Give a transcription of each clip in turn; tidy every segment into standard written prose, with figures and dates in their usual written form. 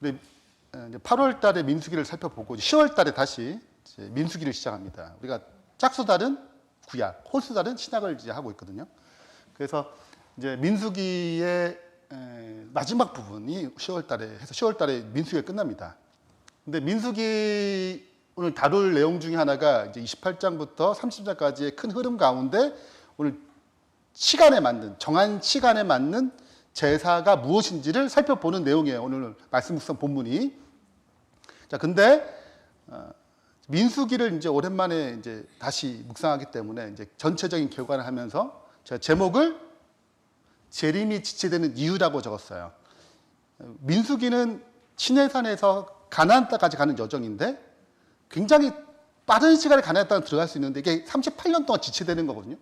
근데 8월 달에 민수기를 살펴보고 10월 달에 다시 이제 민수기를 시작합니다. 우리가 짝수달은 구약, 홀수달은 신약을 이제 하고 있거든요. 그래서 이제 민수기의 마지막 부분이 10월 달에 해서 10월 달에 민수기가 끝납니다. 근데 민수기 오늘 다룰 내용 중에 하나가 이제 28장부터 30장까지의 큰 흐름 가운데 오늘 시간에 맞는, 정한 시간에 맞는 제사가 무엇인지를 살펴보는 내용이에요. 오늘 말씀 묵상 본문이. 자, 근데 민수기를 이제 오랜만에 이제 다시 묵상하기 때문에 이제 전체적인 결과를 하면서 제가 제목을 재림이 지체되는 이유라고 적었어요. 민수기는 시내산에서 가나안 땅까지 가는 여정인데 굉장히 빠른 시간에 가나안 땅에 들어갈 수 있는데 이게 38년 동안 지체되는 거거든요.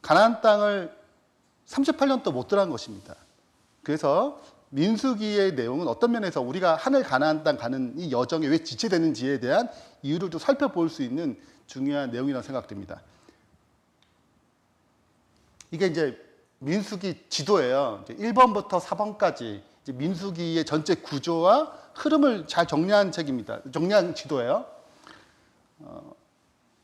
가나안 땅을 38년 동안 못 들어간 것입니다. 그래서 민수기의 내용은 어떤 면에서 우리가 하늘 가나안 땅 가는 이 여정에 왜 지체되는지에 대한 이유를 좀 살펴볼 수 있는 중요한 내용이라고 생각됩니다. 이게 이제 민수기 지도예요. 이제 1번부터 4번까지 이제 민수기의 전체 구조와 흐름을 잘 정리한 책입니다. 정리한 지도예요.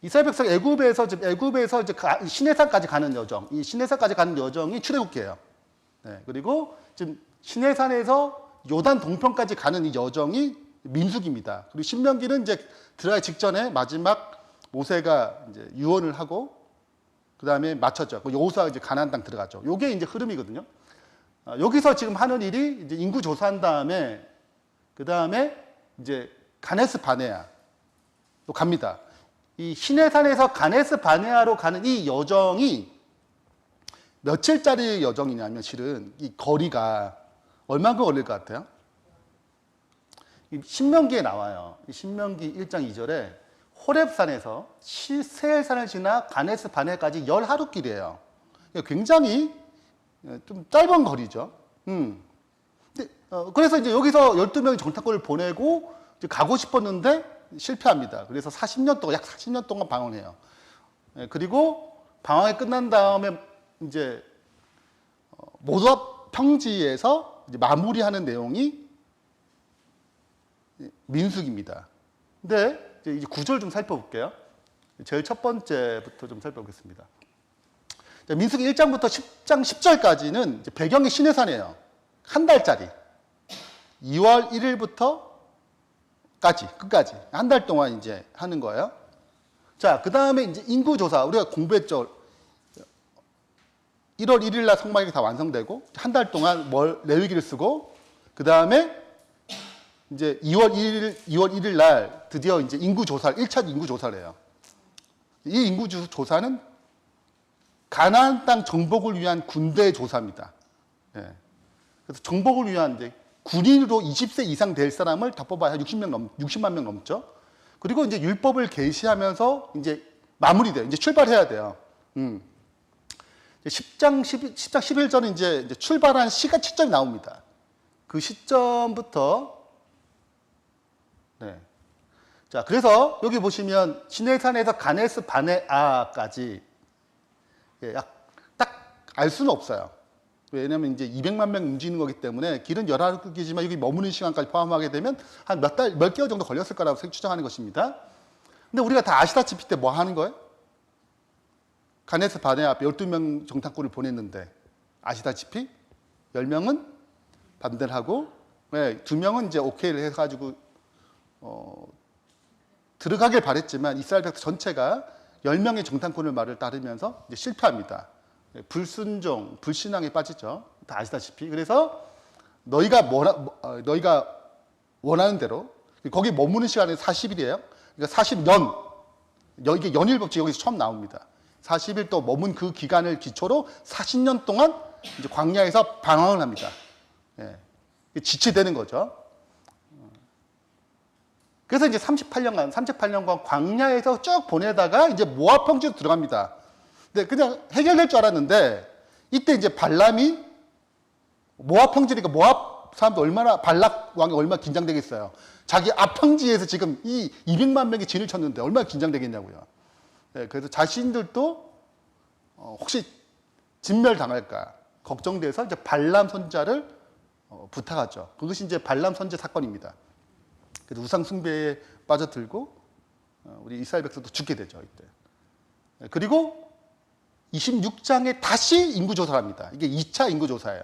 이스라엘 백성 애굽에서 이제 시내산까지 가는 여정, 이 시내산까지 가는 여정이 출애굽기예요. 네, 그리고 지금 시내산에서 요단 동편까지 가는 이 여정이 민수기입니다. 그리고 신명기는 이제 들어가기 직전에 마지막 모세가 이제 유언을 하고 그 다음에 맞췄죠. 여호수아가 이제 가나안 땅 들어갔죠. 요게 이제 흐름이거든요. 여기서 지금 하는 일이 이제 인구 조사한 다음에 그 다음에 이제 가네스 바네아 또 갑니다. 이 시내산에서 가네스 바네아로 가는 이 여정이 며칠짜리 여정이냐면 실은 이 거리가 얼마큼 걸릴 것 같아요? 신명기에 나와요. 신명기 1장 2절에 호렙산에서 세일산을 지나 가네스 바네아까지 10하루길이에요. 굉장히 좀 짧은 거리죠. 그래서 이제 여기서 12명이 정탐꾼을 보내고 이제 가고 싶었는데 실패합니다. 그래서 40년 동안, 약 40년 동안 방황해요. 그리고 방황이 끝난 다음에 이제 모압 평지에서 이제 마무리하는 내용이 민수기입니다. 근데 이제 구조를 좀 살펴볼게요. 제일 첫 번째부터 좀 살펴보겠습니다. 민수기 1장부터 10장 10절까지는 이제 배경이 시내산이에요. 한 달짜리. 2월 1일부터까지, 끝까지. 한 달 동안 이제 하는 거예요. 자, 그 다음에 이제 인구조사. 우리가 공부했죠. 1월 1일 날 성막이 다 완성되고, 한 달 동안 레위기를 쓰고, 그 다음에 이제 2월 1일 날 드디어 이제 인구조사, 1차 인구조사를 해요. 이 인구조사는 가나안 땅 정복을 위한 군대 조사입니다. 예. 그래서 정복을 위한 이제 군인으로 20세 이상 될 사람을 다 뽑아야 60만 명 넘죠. 그리고 이제 율법을 계시하면서 이제 마무리돼요. 이제 출발해야 돼요. 10장 11절은 이제 출발한 시점이 나옵니다. 그 시점부터 네. 자, 그래서 여기 보시면 시내산에서 가네스 바네아까지 딱 알 수는 없어요. 왜냐하면 이제 200만 명 움직이는 거기 때문에 길은 11개지만 여기 머무는 시간까지 포함하게 되면 한 몇 개월 정도 걸렸을 거라고 추정하는 것입니다. 근데 우리가 다 아시다시피 때 뭐 하는 거예요? 가네스 바네아 앞에 12명 정탐꾼을 보냈는데 아시다시피 10명은 반대를 하고 2명은 이제 오케이를 해가지고 들어가길 바랬지만 이스라엘 백성 전체가 10명의 정탐꾼의 말을 따르면서 이제 실패합니다. 불순종, 불신앙에 빠지죠. 다 아시다시피. 그래서 너희가 원하는 대로 거기 머무는 시간은 40일이에요. 그러니까 40년. 이게 연일법칙 여기서 처음 나옵니다. 40일 또 머문 그 기간을 기초로 40년 동안 이제 광야에서 방황을 합니다. 예. 지체되는 거죠. 그래서 이제 38년간 광야에서 쭉 보내다가 이제 모압 평지로 들어갑니다. 근데 그냥 해결될 줄 알았는데 이때 이제 발람이 모압 평지니까 모압 사람도 발락 왕이 얼마나 긴장되겠어요. 자기 앞 평지에서 지금 이 200만 명이 진을 쳤는데 얼마나 긴장되겠냐고요. 네, 그래서 자신들도 혹시 진멸당할까 걱정돼서 이제 발람 손자를 부탁하죠. 그것이 이제 발람 선제 사건입니다. 그래서 우상 숭배에 빠져들고 우리 이스라엘 백성도 죽게 되죠. 이때. 그리고 26장에 다시 인구조사를 합니다. 이게 2차 인구조사예요.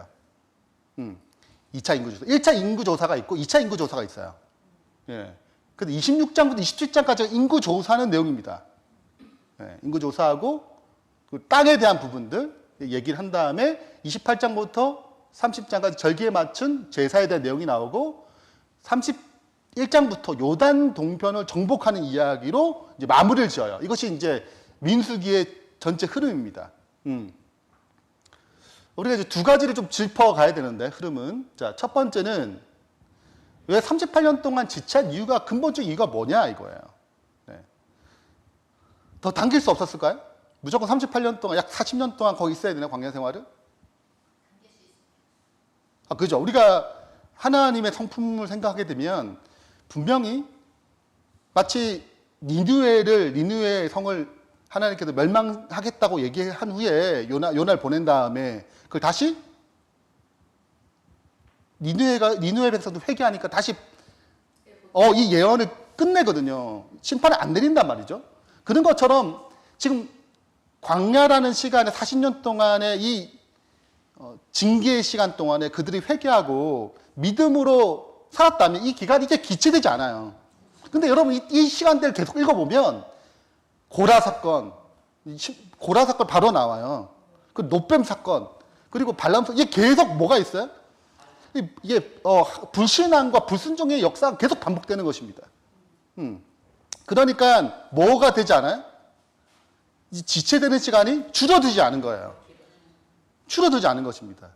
2차 인구조사. 1차 인구조사가 있고 2차 인구조사가 있어요. 예. 그래서 26장부터 27장까지가 인구조사하는 내용입니다. 예. 인구조사하고 그 땅에 대한 부분들 얘기를 한 다음에 28장부터 30장까지 절기에 맞춘 제사에 대한 내용이 나오고 31장부터 요단 동편을 정복하는 이야기로 이제 마무리를 지어요. 이것이 이제 민수기의 전체 흐름입니다. 우리가 이제 두 가지를 좀 짚어 가야 되는데, 흐름은. 자, 첫 번째는 왜 38년 동안 지체한 이유가, 근본적인 이유가 뭐냐, 이거예요. 네. 더 당길 수 없었을까요? 무조건 38년 동안, 약 40년 동안 거기 있어야 되나, 광야 생활을? 그죠. 우리가 하나님의 성품을 생각하게 되면, 분명히 마치 니느웨의 성을 하나님께서 멸망하겠다고 얘기한 후에 요나를 보낸 다음에 그걸 다시 니느웨 백성도 회개하니까 다시 이 예언을 끝내거든요. 심판을 안 내린단 말이죠. 그런 것처럼 지금 광야라는 시간에 40년 동안의 이 징계의 시간 동안에 그들이 회개하고 믿음으로 살았다면 이 기간이 이제 기체되지 않아요. 근데 여러분 이 시간대를 계속 읽어보면 고라 사건 바로 나와요. 그 노뱀 사건, 그리고 발람 사건, 이게 계속 뭐가 있어요? 이게 불신앙과 불순종의 역사가 계속 반복되는 것입니다. 그러니까 뭐가 되지 않아요? 지체되는 시간이 줄어들지 않은 거예요. 줄어들지 않은 것입니다.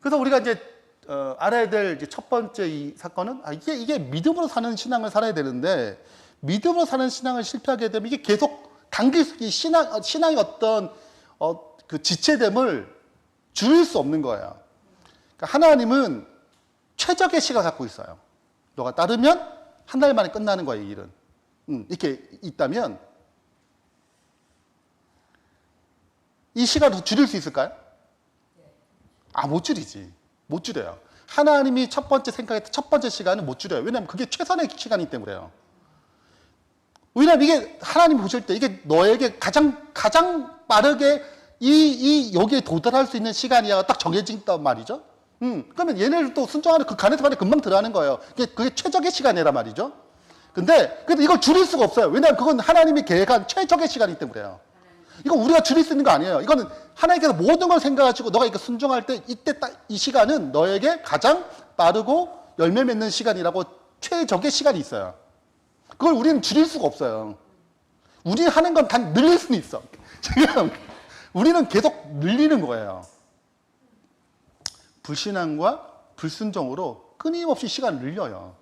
그래서 우리가 이제 알아야 될 첫 번째 이 사건은 이게 믿음으로 사는 신앙을 살아야 되는데, 믿음으로 사는 신앙을 실패하게 되면 이게 계속 신앙의 어떤 그 지체됨을 줄일 수 없는 거예요. 그러니까 하나님은 최적의 시간을 갖고 있어요. 너가 따르면 한 달 만에 끝나는 거예요, 이 일은. 이렇게 있다면 이 시간을 더 줄일 수 있을까요? 못 줄이지. 못 줄여요. 하나님이 첫 번째 생각했던 첫 번째 시간은 못 줄여요. 왜냐하면 그게 최선의 시간이기 때문에요. 왜냐하면 이게 하나님 보실 때 이게 너에게 가장 빠르게 여기에 도달할 수 있는 시간이야 딱 정해진단 말이죠. 그러면 얘네를 또 순종하는 그 간에서 금방 들어가는 거예요. 그게 최적의 시간이란 말이죠. 근데 이걸 줄일 수가 없어요. 왜냐하면 그건 하나님이 계획한 최적의 시간이기 때문에요. 이거 우리가 줄일 수 있는 거 아니에요. 이거는 하나님께서 모든 걸 생각하시고 너가 이거 순종할 때 이때 딱 이 시간은 너에게 가장 빠르고 열매 맺는 시간이라고 최적의 시간이 있어요. 그걸 우리는 줄일 수가 없어요. 우리 하는 건 단 늘릴 수는 있어. 지금 우리는 계속 늘리는 거예요. 불신앙과 불순종으로 끊임없이 시간을 늘려요.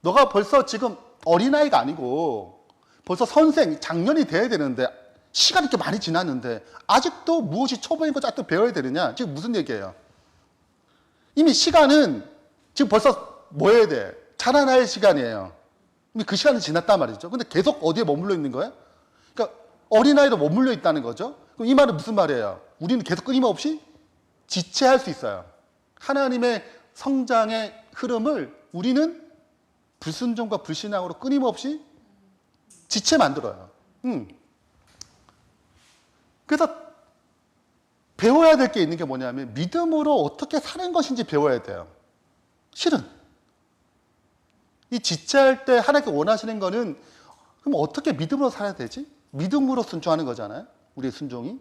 너가 벌써 지금 어린아이가 아니고 벌써 선생, 장년이 돼야 되는데 시간이 이렇게 많이 지났는데 아직도 무엇이 초보인 거 아직도 배워야 되느냐? 지금 무슨 얘기예요? 이미 시간은 지금 벌써 뭐 해야 돼? 자라날 시간이에요. 이미 그 시간이 지났단 말이죠. 근데 계속 어디에 머물러 있는 거예요? 그러니까 어린아이로 머물러 있다는 거죠. 그럼 이 말은 무슨 말이에요? 우리는 계속 끊임없이 지체할 수 있어요. 하나님의 성장의 흐름을 우리는 불순종과 불신앙으로 끊임없이 지체 만들어요. 그래서 배워야 될 게 있는 게 뭐냐면 믿음으로 어떻게 사는 것인지 배워야 돼요. 실은 이 지체할 때 하나님께 원하시는 거는 그럼 어떻게 믿음으로 살아야 되지? 믿음으로 순종하는 거잖아요. 우리의 순종이.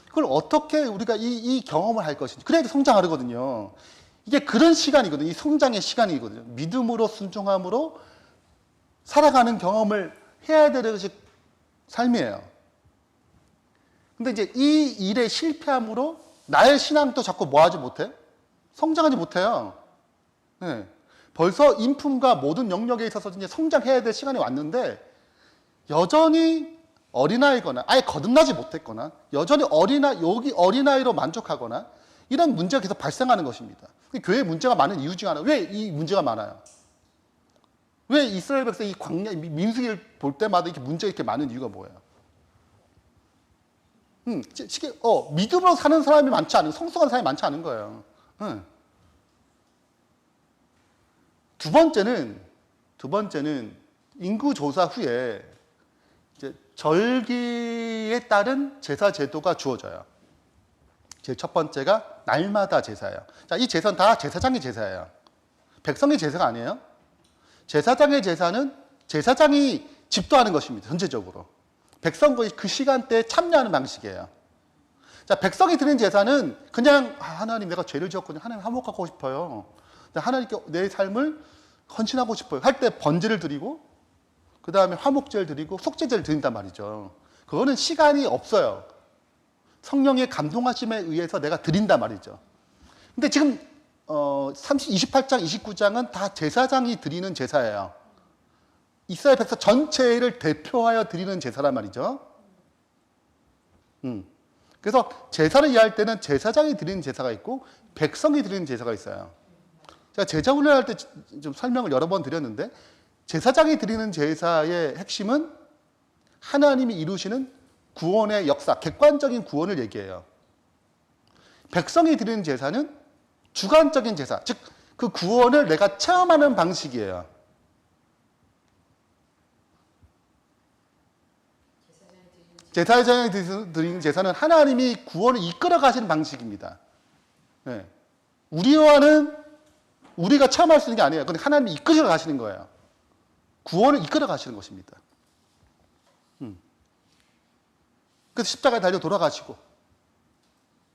그걸 어떻게 우리가 이 경험을 할 것인지. 그래야 성장하거든요. 이게 그런 시간이거든요. 이 성장의 시간이거든요. 믿음으로 순종함으로 살아가는 경험을 해야 되는 것이 삶이에요. 근데 이제 이 일에 실패함으로 나의 신앙도 자꾸 뭐하지 못해? 성장하지 못해요. 네. 벌써 인품과 모든 영역에 있어서 이제 성장해야 될 시간이 왔는데 여전히 어린아이거나 아예 거듭나지 못했거나 여전히 어린아이로 만족하거나 이런 문제가 계속 발생하는 것입니다. 교회에 문제가 많은 이유 중 하나. 왜 이 문제가 많아요? 왜 이스라엘 백성이 이 광야 민수기를 볼 때마다 이렇게 문제가 이렇게 많은 이유가 뭐예요? 믿음으로 사는 사람이 많지 않은, 성숙한 사람이 많지 않은 거예요. 두 번째는 인구 조사 후에 이제 절기에 따른 제사 제도가 주어져요. 제일 첫 번째가 날마다 제사예요. 자, 이 제사는 다 제사장의 제사예요. 백성의 제사가 아니에요. 제사장의 제사는 제사장이 집도하는 것입니다. 전체적으로. 백성이 그 시간대에 참여하는 방식이에요. 자, 백성이 드리는 제사는 그냥 하나님 내가 죄를 지었거든요. 하나님 화목하고 싶어요. 하나님께 내 삶을 헌신하고 싶어요. 할 때 번제를 드리고 그 다음에 화목제를 드리고 속죄제를 드린단 말이죠. 그거는 시간이 없어요. 성령의 감동하심에 의해서 내가 드린단 말이죠. 근데 지금 28장, 29장은 다 제사장이 드리는 제사예요. 이스라엘 백성 전체를 대표하여 드리는 제사란 말이죠. 그래서 제사를 이해할 때는 제사장이 드리는 제사가 있고 백성이 드리는 제사가 있어요. 제가 제자 훈련할 때 좀 설명을 여러 번 드렸는데 제사장이 드리는 제사의 핵심은 하나님이 이루시는 구원의 역사, 객관적인 구원을 얘기해요. 백성이 드리는 제사는 주관적인 제사, 즉 그 구원을 내가 체험하는 방식이에요. 제사장이 드리는 제사는 하나님이 구원을 이끌어 가시는 방식입니다. 네. 우리가 체험할 수 있는 게 아니에요. 근데 하나님이 이끌어 가시는 거예요. 구원을 이끌어 가시는 것입니다. 그래서 십자가에 달려 돌아가시고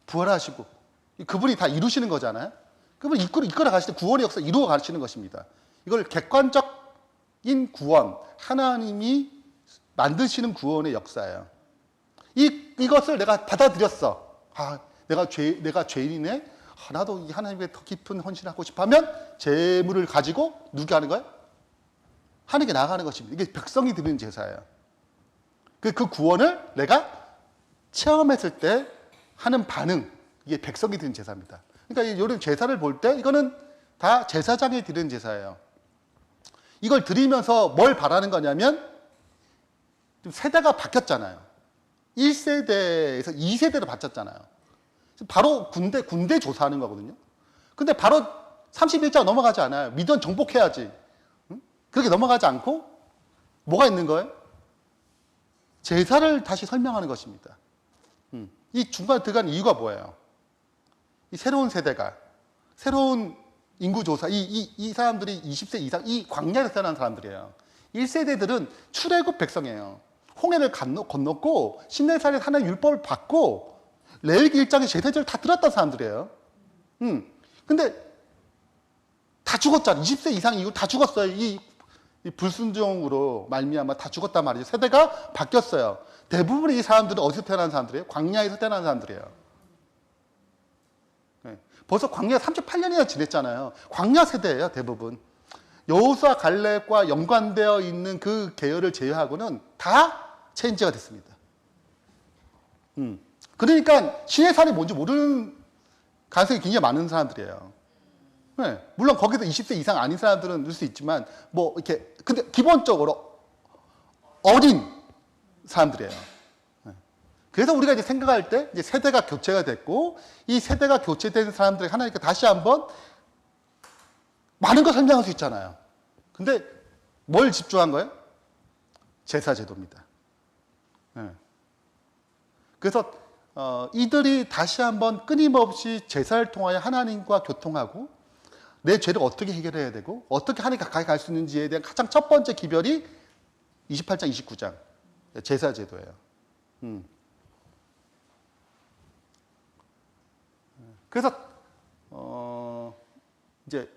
부활하시고 그분이 다 이루시는 거잖아요. 그분이 이끌어 가실 때 구원의 역사 이루어 가시는 것입니다. 이걸 객관적인 구원, 하나님이 만드시는 구원의 역사예요. 이것을 내가 받아들였어. 내가 죄인이네. 나도 하나님께 더 깊은 헌신을 하고 싶어 하면 재물을 가지고 누가 하는 거예요? 하나님께 나아가는 것입니다. 이게 백성이 드리는 제사예요. 그 구원을 내가 체험했을 때 하는 반응, 이게 백성이 드리는 제사입니다. 그러니까 이런 제사를 볼 때 이거는 다 제사장이 드리는 제사예요. 이걸 드리면서 뭘 바라는 거냐면 세대가 바뀌었잖아요. 1세대에서 2세대로 바뀌었잖아요. 바로 군대 조사하는 거거든요. 근데 바로 31장 넘어가지 않아요. 미디안 정복해야지. 그렇게 넘어가지 않고 뭐가 있는 거예요? 제사를 다시 설명하는 것입니다. 이 중간에 들어간 이유가 뭐예요? 이 새로운 세대가, 새로운 인구조사, 이 사람들이 20세 이상, 이 광야에서 태어난 사람들이에요. 1세대들은 출애굽 백성이에요. 홍해를 건넜고 신내산에 하나님의 율법을 받고 레위기 1장의 제사제를 다 들었던 사람들이에요. 근데 다 죽었잖아요. 20세 이상 이후 다 죽었어요. 이 불순종으로 말미암아 다 죽었단 말이죠. 세대가 바뀌었어요. 대부분의 이 사람들은 어디서 태어난 사람들이에요? 광야에서 태어난 사람들이에요. 네. 벌써 광야 38년이나 지냈잖아요. 광야 세대예요, 대부분. 여호수아 갈렙과 연관되어 있는 그 계열을 제외하고는 다 체인지가 됐습니다. 그러니까 시내산이 뭔지 모르는 가능성이 굉장히 많은 사람들이에요. 네. 물론 거기서 20세 이상 아닌 사람들은 넣을 수 있지만 근데 기본적으로 어린 사람들이에요. 네. 그래서 우리가 이제 생각할 때 이제 세대가 교체가 됐고 이 세대가 교체된 사람들이 하나님께 다시 한번 많은 걸 설명할 수 있잖아요. 근데 뭘 집중한 거예요? 제사 제도입니다. 네. 그래서 이들이 다시 한번 끊임없이 제사를 통하여 하나님과 교통하고 내 죄를 어떻게 해결해야 되고 어떻게 하나님 가까이 갈 수 있는지에 대한 가장 첫 번째 기별이 28장, 29장 제사 제도예요. 그래서 이제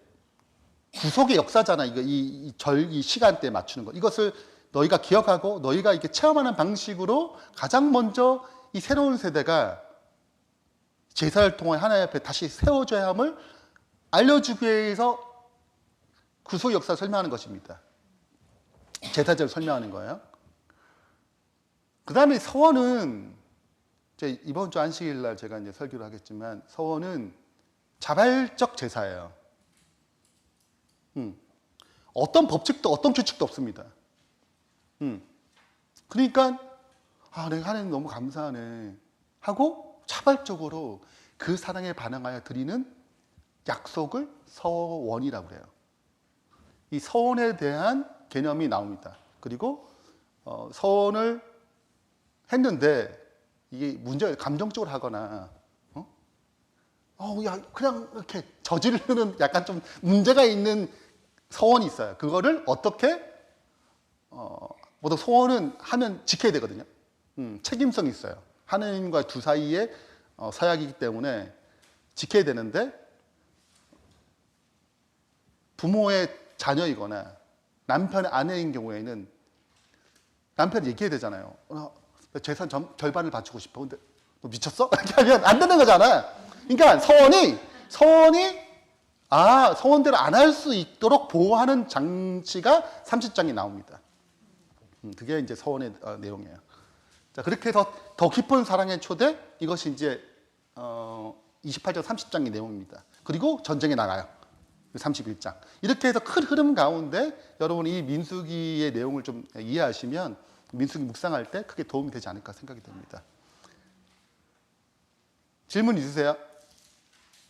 구속의 역사잖아. 이 시간대에 맞추는 거. 이것을 너희가 기억하고 너희가 이렇게 체험하는 방식으로 가장 먼저 이 새로운 세대가 제사를 통해 하나님 앞에 다시 세워져야 함을 알려주기 위해서 구속 역사를 설명하는 것입니다. 제사제를 설명하는 거예요. 그 다음에 서원은 이번 주 안식일 날 제가 이제 설교를 하겠지만 서원은 자발적 제사예요. 어떤 법칙도 어떤 규칙도 없습니다. 그러니까 내가 하나님 너무 감사하네. 하고 자발적으로 그 사랑에 반응하여 드리는 약속을 서원이라고 그래요. 이 서원에 대한 개념이 나옵니다. 그리고 서원을 했는데 이게 문제가 감정적으로 하거나 야 그냥 이렇게 저지르는 약간 좀 문제가 있는 서원이 있어요. 그거를 어떻게 보통 소원은 하면 지켜야 되거든요. 책임성이 있어요. 하나님과 두 사이의 서약이기 때문에 지켜야 되는데 부모의 자녀이거나 남편의 아내인 경우에는 남편이 얘기해야 되잖아요. 재산 절반을 바치고 싶어. 근데 너 미쳤어? 이렇게 하면 안 되는 거잖아. 그러니까 서원대로 안 할 수 있도록 보호하는 장치가 30장이 나옵니다. 그게 이제 서원의 내용이에요. 자, 그렇게 해서 더 깊은 사랑의 초대, 이것이 이제 28장 30장의 내용입니다. 그리고 전쟁에 나가요. 31장. 이렇게 해서 큰 흐름 가운데 여러분이 이 민수기의 내용을 좀 이해하시면 민수기 묵상할 때 크게 도움이 되지 않을까 생각이 됩니다. 질문 있으세요?